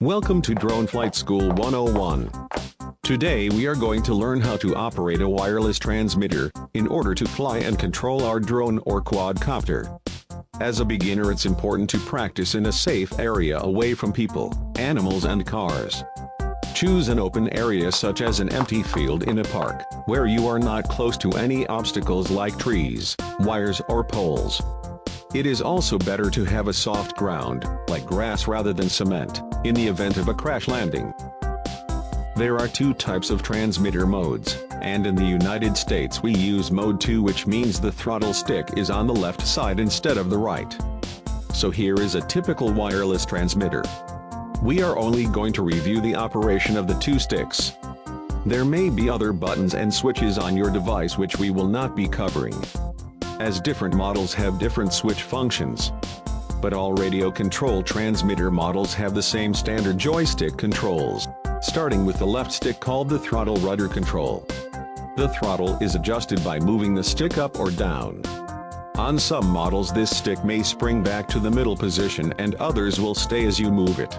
Welcome to Drone Flight School 101. Today we are going to learn how to operate a wireless transmitter in order to fly and control our drone or quadcopter. As a beginner, it's important to practice in a safe area away from people, animals and cars. Choose an open area such as an empty field in a park, where you are not close to any obstacles like trees, wires or poles. It is also better to have a soft ground, like grass rather than cement, in the event of a crash landing. There are two types of transmitter modes, and in the United States we use mode 2, which means the throttle stick is on the left side instead of the right. So here is a typical wireless transmitter. We are only going to review the operation of the two sticks. There may be other buttons and switches on your device which we will not be covering, as different models have different switch functions. But all radio control transmitter models have the same standard joystick controls, starting with the left stick called the throttle rudder control. The throttle is adjusted by moving the stick up or down. On some models this stick may spring back to the middle position and others will stay as you move it.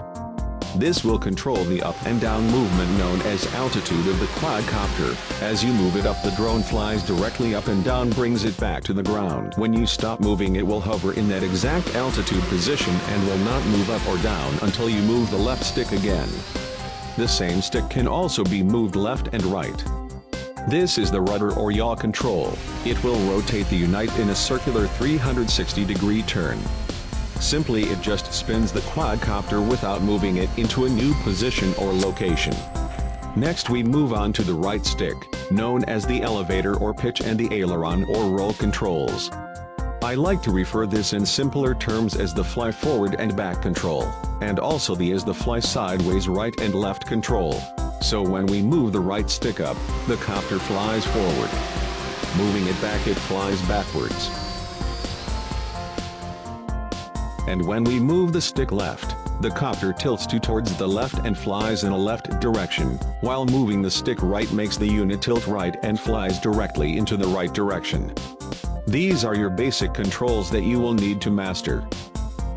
This will control the up and down movement known as altitude of the quadcopter. As you move it up, the drone flies directly up and down, brings it back to the ground. When you stop moving, it will hover in that exact altitude position and will not move up or down until you move the left stick again. The same stick can also be moved left and right. This is the rudder or yaw control. It will rotate the unit in a circular 360-degree turn. Simply, it just spins the quadcopter without moving it into a new position or location. Next we move on to the right stick, known as the elevator or pitch, and the aileron or roll controls. I like to refer this in simpler terms as the fly forward and back control, and also the as the fly sideways right and left control. So when we move the right stick up, the copter flies forward. Moving it back, it flies backwards. And when we move the stick left, the copter tilts towards the left and flies in a left direction, while moving the stick right makes the unit tilt right and flies directly into the right direction. These are your basic controls that you will need to master.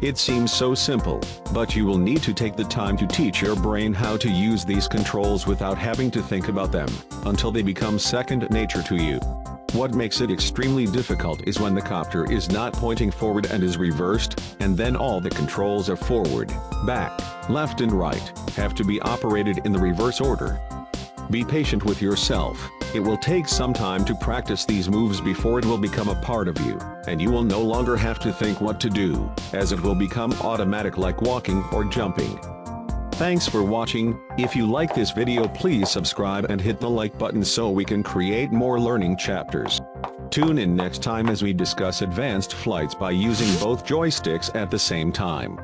It seems so simple, but you will need to take the time to teach your brain how to use these controls without having to think about them, until they become second nature to you. What makes it extremely difficult is when the copter is not pointing forward and is reversed, and then all the controls of forward, back, left and right have to be operated in the reverse order. Be patient with yourself. It will take some time to practice these moves before it will become a part of you, and you will no longer have to think what to do, as it will become automatic like walking or jumping. Thanks for watching. If you like this video, please subscribe and hit the like button so we can create more learning chapters. Tune in next time as we discuss advanced flights by using both joysticks at the same time.